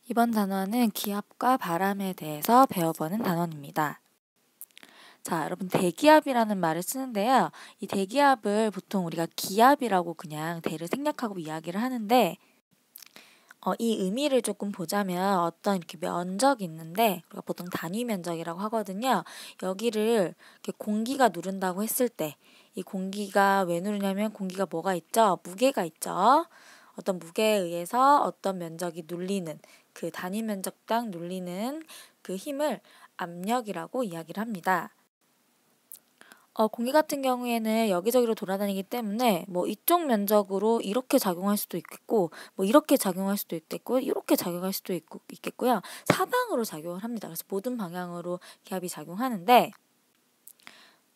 이번 단원은 기압과 바람에 대해서 배워보는 단원입니다. 자, 여러분 대기압이라는 말을 쓰는데요. 이 대기압을 보통 우리가 기압이라고 그냥 대를 생략하고 이야기를 하는데 이 의미를 조금 보자면 어떤 이렇게 면적이 있는데 우리가 보통 단위 면적이라고 하거든요. 여기를 이렇게 공기가 누른다고 했을 때 이 공기가 왜 누르냐면 공기가 뭐가 있죠? 무게가 있죠. 어떤 무게에 의해서 어떤 면적이 눌리는 그 단위 면적당 눌리는 그 힘을 압력이라고 이야기를 합니다. 공기 같은 경우에는 여기저기로 돌아다니기 때문에 뭐 이쪽 면적으로 이렇게 작용할 수도 있겠고 뭐 이렇게 작용할 수도 있겠고 이렇게 작용할 수도 있겠고요. 사방으로 작용을 합니다. 그래서 모든 방향으로 기압이 작용하는데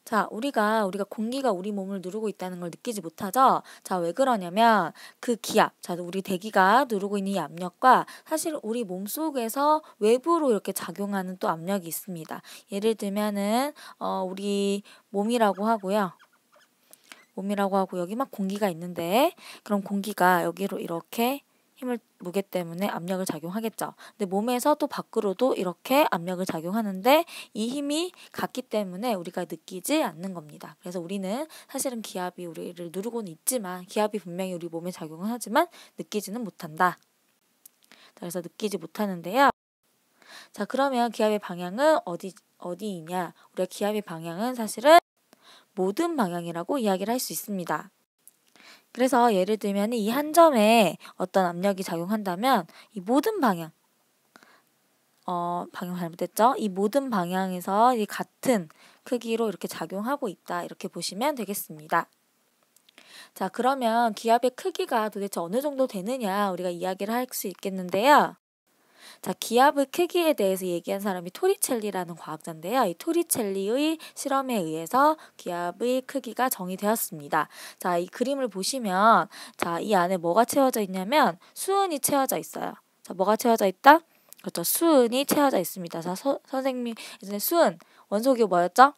자, 우리가 공기가 우리 몸을 누르고 있다는 걸 느끼지 못하죠? 자, 왜 그러냐면 그 기압, 자, 우리 대기가 누르고 있는 이 압력과 사실 우리 몸속에서 외부로 이렇게 작용하는 또 압력이 있습니다. 예를 들면은 우리 몸이라고 하고요. 몸이라고 하고 여기 막 공기가 있는데 그럼 공기가 여기로 이렇게 힘을 무게 때문에 압력을 작용하겠죠. 근데 몸에서 또 밖으로도 이렇게 압력을 작용하는데 이 힘이 같기 때문에 우리가 느끼지 않는 겁니다. 그래서 우리는 사실은 기압이 우리를 누르고는 있지만 기압이 분명히 우리 몸에 작용을 하지만 느끼지는 못한다. 그래서 느끼지 못하는데요. 자, 그러면 기압의 방향은 어디이냐? 우리가 기압의 방향은 사실은 모든 방향이라고 이야기를 할 수 있습니다. 그래서 예를 들면 이 한 점에 어떤 압력이 작용한다면 이 모든 방향 방향 잘못됐죠? 이 모든 방향에서 이 같은 크기로 이렇게 작용하고 있다. 이렇게 보시면 되겠습니다. 자, 그러면 기압의 크기가 도대체 어느 정도 되느냐 우리가 이야기를 할 수 있겠는데요. 자, 기압의 크기에 대해서 얘기한 사람이 토리첼리라는 과학자인데요. 이 토리첼리의 실험에 의해서 기압의 크기가 정의되었습니다. 자, 이 그림을 보시면 자, 이 안에 뭐가 채워져 있냐면 수은이 채워져 있어요. 자, 뭐가 채워져 있다? 그렇죠. 수은이 채워져 있습니다. 자, 선생님이 예전에 수은 원소기 뭐였죠?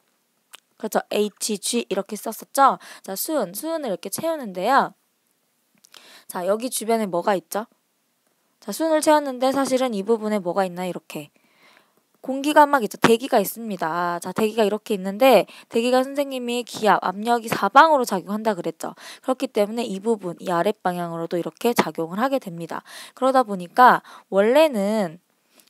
그렇죠. Hg 이렇게 썼었죠. 자, 수은을 이렇게 채우는데요. 자, 여기 주변에 뭐가 있죠? 자, 수은을 채웠는데 사실은 이 부분에 뭐가 있나 이렇게 공기가 막 있죠. 대기가 있습니다. 자, 대기가 이렇게 있는데 대기가 선생님이 기압, 압력이 사방으로 작용한다 그랬죠. 그렇기 때문에 이 부분, 이 아랫방향으로도 이렇게 작용을 하게 됩니다. 그러다 보니까 원래는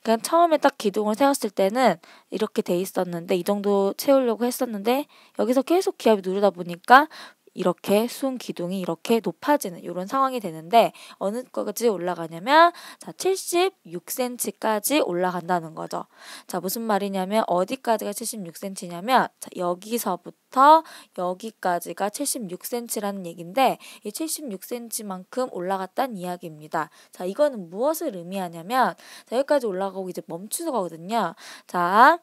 그냥 처음에 딱 기둥을 세웠을 때는 이렇게 돼 있었는데 이 정도 채우려고 했었는데 여기서 계속 기압이 누르다 보니까 이렇게 수은 기둥이 이렇게 높아지는 이런 상황이 되는데 어느까지 올라가냐면 자 76cm까지 올라간다는 거죠. 자, 무슨 말이냐면 어디까지가 76cm냐면 자, 여기서부터 여기까지가 76cm라는 얘기인데 이 76cm만큼 올라갔다는 이야기입니다. 자, 이거는 무엇을 의미하냐면 자, 여기까지 올라가고 이제 멈추거든요. 자,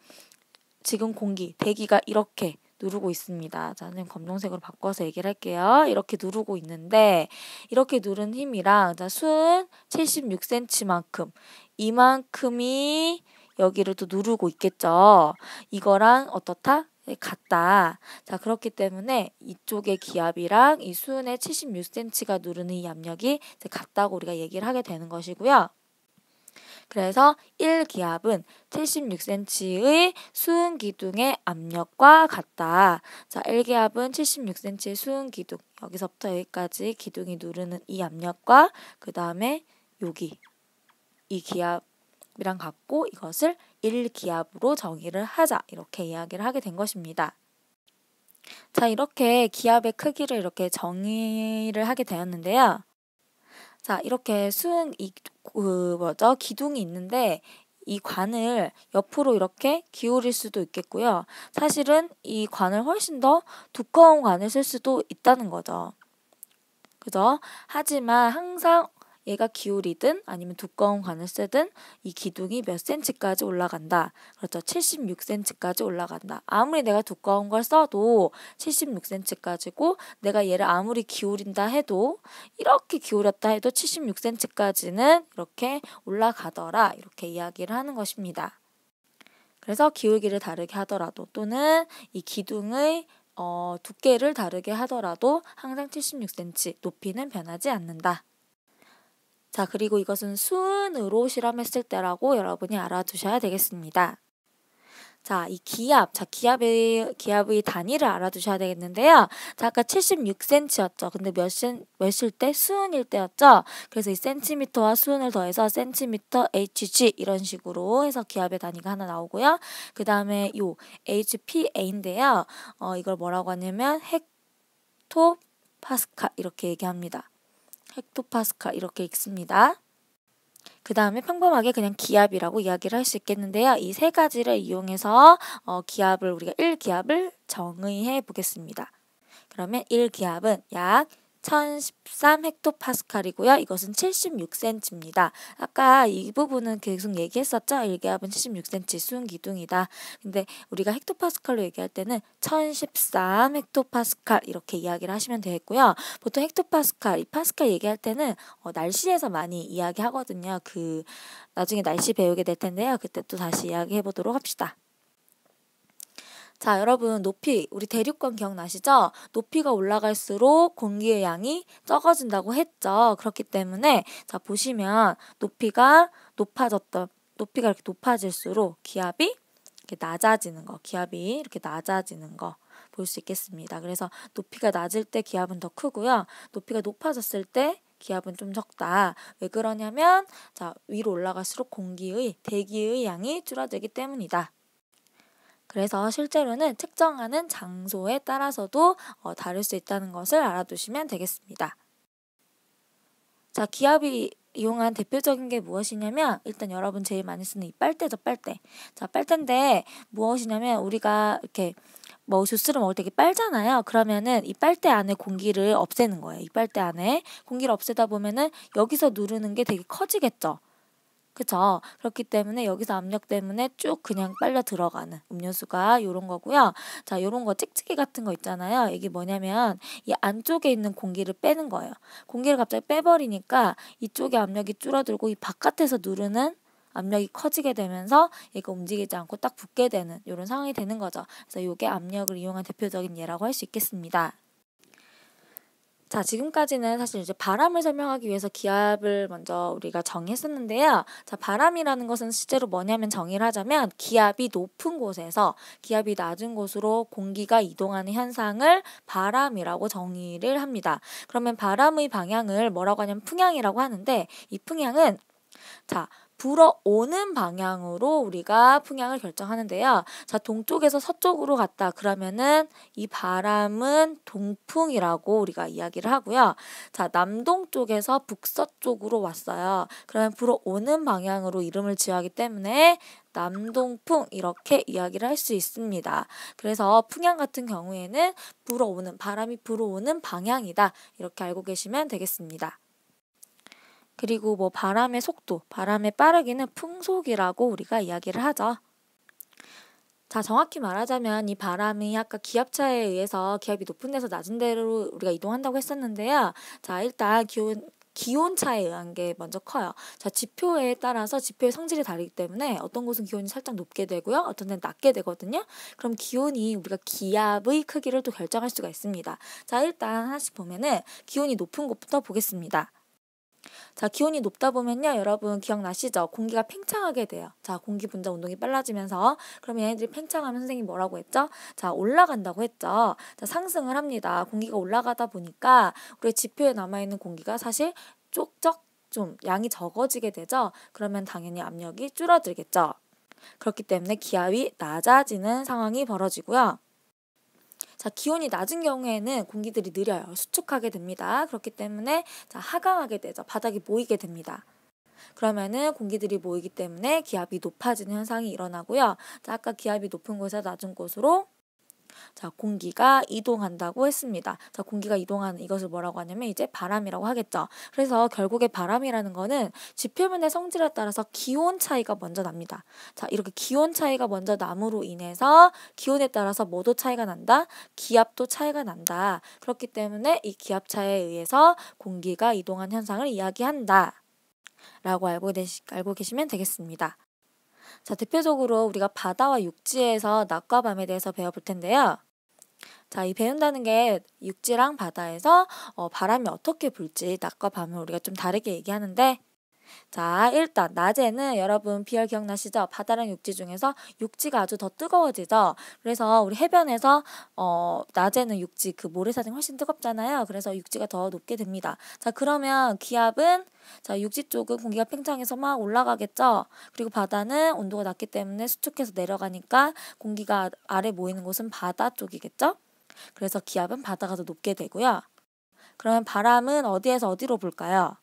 지금 대기가 이렇게 누르고 있습니다. 자, 선생님 검정색으로 바꿔서 얘기를 할게요. 이렇게 누르고 있는데 이렇게 누른 힘이랑 자, 순 76cm만큼 이만큼이 여기를 또 누르고 있겠죠. 이거랑 어떻다? 같다. 자, 그렇기 때문에 이쪽의 기압이랑 이 수은의 76cm가 누르는 이 압력이 이제 같다고 우리가 얘기를 하게 되는 것이고요. 그래서 1기압은 76cm의 수은 기둥의 압력과 같다. 자, 1기압은 76cm의 수은 기둥, 여기서부터 여기까지 기둥이 누르는 이 압력과 그 다음에 여기 이 기압이랑 같고 이것을 1기압으로 정의를 하자. 이렇게 이야기를 하게 된 것입니다. 자, 이렇게 기압의 크기를 이렇게 정의를 하게 되었는데요. 자, 이렇게 기둥이 있는데 이 관을 옆으로 이렇게 기울일 수도 있겠고요. 사실은 이 관을 훨씬 더 두꺼운 관을 쓸 수도 있다는 거죠. 그죠? 하지만 항상 얘가 기울이든 아니면 두꺼운 관을 쓰든 이 기둥이 몇 cm까지 올라간다. 그렇죠. 76cm까지 올라간다. 아무리 내가 두꺼운 걸 써도 76cm까지고 내가 얘를 아무리 기울인다 해도 이렇게 기울였다 해도 76cm까지는 이렇게 올라가더라. 이렇게 이야기를 하는 것입니다. 그래서 기울기를 다르게 하더라도 또는 이 기둥의 두께를 다르게 하더라도 항상 76cm 높이는 변하지 않는다. 자, 그리고 이것은 수은으로 실험했을 때라고 여러분이 알아두셔야 되겠습니다. 자, 이 기압, 기압의 단위를 알아두셔야 되겠는데요. 자, 아까 76cm였죠. 근데 몇일 때? 수은일 때였죠. 그래서 이 센티미터와 수은을 더해서 센티미터 HG 이런 식으로 해서 기압의 단위가 하나 나오고요. 그 다음에 요 HPA인데요. 이걸 뭐라고 하냐면 헥토파스칼 이렇게 얘기합니다. 헥토파스칼 이렇게 읽습니다. 그 다음에 평범하게 그냥 기압이라고 이야기를 할 수 있겠는데요. 이 세 가지를 이용해서 우리가 1기압을 정의해 보겠습니다. 그러면 1기압은 약 1013헥토파스칼이고요. 이것은 76cm입니다. 아까 이 부분은 계속 얘기했었죠. 1기압은 76cm 수은 기둥이다. 근데 우리가 헥토파스칼로 얘기할 때는 1013헥토파스칼 이렇게 이야기를 하시면 되겠고요. 보통 헥토파스칼, 이 파스칼 얘기할 때는 날씨에서 많이 이야기하거든요. 나중에 날씨 배우게 될 텐데요. 그때 또 다시 이야기해 보도록 합시다. 자, 여러분 우리 대륙권 기억나시죠? 높이가 올라갈수록 공기의 양이 적어진다고 했죠. 그렇기 때문에 자, 보시면 높이가 이렇게 높아질수록 기압이 이렇게 낮아지는 거 볼 수 있겠습니다. 그래서 높이가 낮을 때 기압은 더 크고요. 높이가 높아졌을 때 기압은 좀 적다. 왜 그러냐면 자, 위로 올라갈수록 대기의 양이 줄어들기 때문이다. 그래서 실제로는 측정하는 장소에 따라서도 다를 수 있다는 것을 알아두시면 되겠습니다. 자, 기압이 이용한 대표적인 게 무엇이냐면 일단 여러분 제일 많이 쓰는 이 빨대죠, 빨대. 자, 빨대인데 무엇이냐면 우리가 이렇게 주스를 먹을 때 이게 빨잖아요. 그러면은 이 빨대 안에 공기를 없애는 거예요. 이 빨대 안에 공기를 없애다 보면은 여기서 누르는 게 되게 커지겠죠. 그쵸? 그렇기 때문에 여기서 압력 때문에 쭉 그냥 빨려 들어가는 음료수가 요런 거고요. 자, 요런 거 찍찍이 같은 거 있잖아요. 이게 뭐냐면 이 안쪽에 있는 공기를 빼는 거예요. 공기를 갑자기 빼버리니까 이쪽에 압력이 줄어들고 이 바깥에서 누르는 압력이 커지게 되면서 얘가 움직이지 않고 딱 붙게 되는 요런 상황이 되는 거죠. 그래서 요게 압력을 이용한 대표적인 예라고 할 수 있겠습니다. 자, 지금까지는 사실 이제 바람을 설명하기 위해서 기압을 먼저 우리가 정의했었는데요. 자, 바람이라는 것은 실제로 뭐냐면 정의를 하자면 기압이 높은 곳에서 기압이 낮은 곳으로 공기가 이동하는 현상을 바람이라고 정의를 합니다. 그러면 바람의 방향을 뭐라고 하냐면 풍향이라고 하는데 이 풍향은 자, 불어오는 방향으로 우리가 풍향을 결정하는데요. 자, 동쪽에서 서쪽으로 갔다. 그러면은 이 바람은 동풍이라고 우리가 이야기를 하고요. 자, 남동쪽에서 북서쪽으로 왔어요. 그러면 불어오는 방향으로 이름을 지어야 하기 때문에 남동풍 이렇게 이야기를 할 수 있습니다. 그래서 풍향 같은 경우에는 바람이 불어오는 방향이다. 이렇게 알고 계시면 되겠습니다. 그리고 바람의 속도, 바람의 빠르기는 풍속이라고 우리가 이야기를 하죠. 자, 정확히 말하자면 이 바람이 아까 기압차에 의해서 기압이 높은 데서 낮은 데로 우리가 이동한다고 했었는데요. 자, 일단 기온차에 의한 게 먼저 커요. 자, 지표에 따라서 지표의 성질이 다르기 때문에 어떤 곳은 기온이 살짝 높게 되고요. 어떤 데는 낮게 되거든요. 그럼 기온이 우리가 기압의 크기를 또 결정할 수가 있습니다. 자, 일단 하나씩 보면은 기온이 높은 곳부터 보겠습니다. 자, 기온이 높다 보면요. 여러분 기억나시죠? 공기가 팽창하게 돼요. 자, 공기 분자 운동이 빨라지면서 그러면 얘네들이 팽창하면 선생님이 뭐라고 했죠? 자, 올라간다고 했죠. 자, 상승을 합니다. 공기가 올라가다 보니까 우리 지표에 남아있는 공기가 사실 쪽쪽 좀 양이 적어지게 되죠. 그러면 당연히 압력이 줄어들겠죠. 그렇기 때문에 기압이 낮아지는 상황이 벌어지고요. 자, 기온이 낮은 경우에는 공기들이 느려요. 수축하게 됩니다. 그렇기 때문에 자, 하강하게 되죠. 바닥이 모이게 됩니다. 그러면은 공기들이 모이기 때문에 기압이 높아지는 현상이 일어나고요. 자, 아까 기압이 높은 곳에서 낮은 곳으로 자, 공기가 이동한다고 했습니다. 자, 공기가 이동하는 이것을 뭐라고 하냐면 이제 바람이라고 하겠죠. 그래서 결국에 바람이라는 거는 지표면의 성질에 따라서 기온 차이가 먼저 납니다. 자, 이렇게 기온 차이가 먼저 남으로 인해서 기온에 따라서 뭐도 차이가 난다? 기압도 차이가 난다. 그렇기 때문에 이 기압 차이에 의해서 공기가 이동한 현상을 이야기한다. 라고 알고 계시면 되겠습니다. 자, 대표적으로 우리가 바다와 육지에서 낮과 밤에 대해서 배워볼 텐데요. 자, 이 배운다는 게 육지랑 바다에서 바람이 어떻게 불지 낮과 밤을 우리가 좀 다르게 얘기하는데, 자, 일단 낮에는 여러분 비열 기억나시죠? 바다랑 육지 중에서 육지가 아주 더 뜨거워지죠. 그래서 우리 해변에서 낮에는 육지 그 모래사장이 훨씬 뜨겁잖아요. 그래서 육지가 더 높게 됩니다. 자, 그러면 기압은, 자, 육지 쪽은 공기가 팽창해서 막 올라가겠죠. 그리고 바다는 온도가 낮기 때문에 수축해서 내려가니까 공기가 아래 모이는 곳은 바다 쪽이겠죠. 그래서 기압은 바다가 더 높게 되고요. 그러면 바람은 어디에서 어디로 불까요?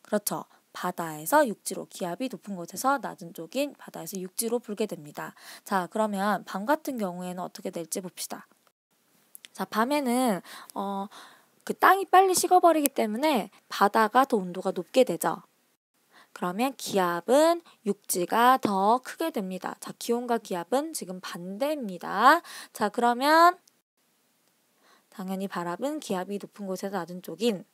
그렇죠. 바다에서 육지로, 기압이 높은 곳에서 낮은 쪽인 바다에서 육지로 불게 됩니다. 자, 그러면 밤 같은 경우에는 어떻게 될지 봅시다. 자, 밤에는 그 땅이 빨리 식어버리기 때문에 바다가 더 온도가 높게 되죠. 그러면 기압은 육지가 더 크게 됩니다. 자, 기온과 기압은 지금 반대입니다. 자, 그러면 당연히 바람은 기압이 높은 곳에서 낮은 쪽인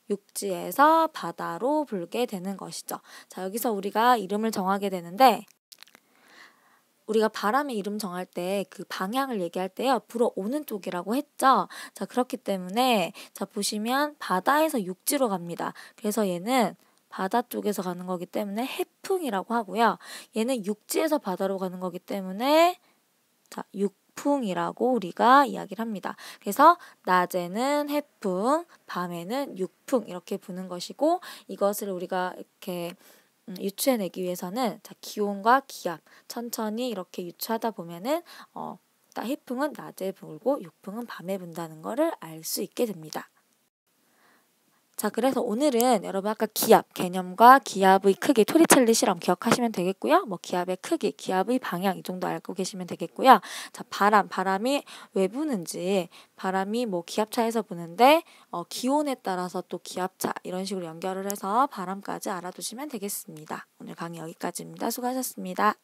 육지에서 바다로 불게 되는 것이죠. 자, 여기서 우리가 이름을 정하게 되는데, 우리가 바람의 이름 정할 때 그 방향을 얘기할 때요, 불어오는 쪽이라고 했죠. 자, 그렇기 때문에 자, 보시면 바다에서 육지로 갑니다. 그래서 얘는 바다 쪽에서 가는 거기 때문에 해풍이라고 하고요. 얘는 육지에서 바다로 가는 거기 때문에 자, 육풍이라고 우리가 이야기를 합니다. 그래서 낮에는 해풍, 밤에는 육풍 이렇게 부는 것이고, 이것을 우리가 이렇게 유추해내기 위해서는 자, 기온과 기압 천천히 이렇게 유추하다 보면은 해풍은 낮에 불고 육풍은 밤에 분다는 것을 알 수 있게 됩니다. 자, 그래서 오늘은 여러분 아까 기압 개념과 기압의 크기 토리첼리 실험 기억하시면 되겠고요. 뭐 기압의 크기, 기압의 방향 이 정도 알고 계시면 되겠고요. 자, 바람이 왜 부는지, 바람이 뭐 기압차에서 부는데 기온에 따라서 또 기압차 이런 식으로 연결을 해서 바람까지 알아두시면 되겠습니다. 오늘 강의 여기까지입니다. 수고하셨습니다.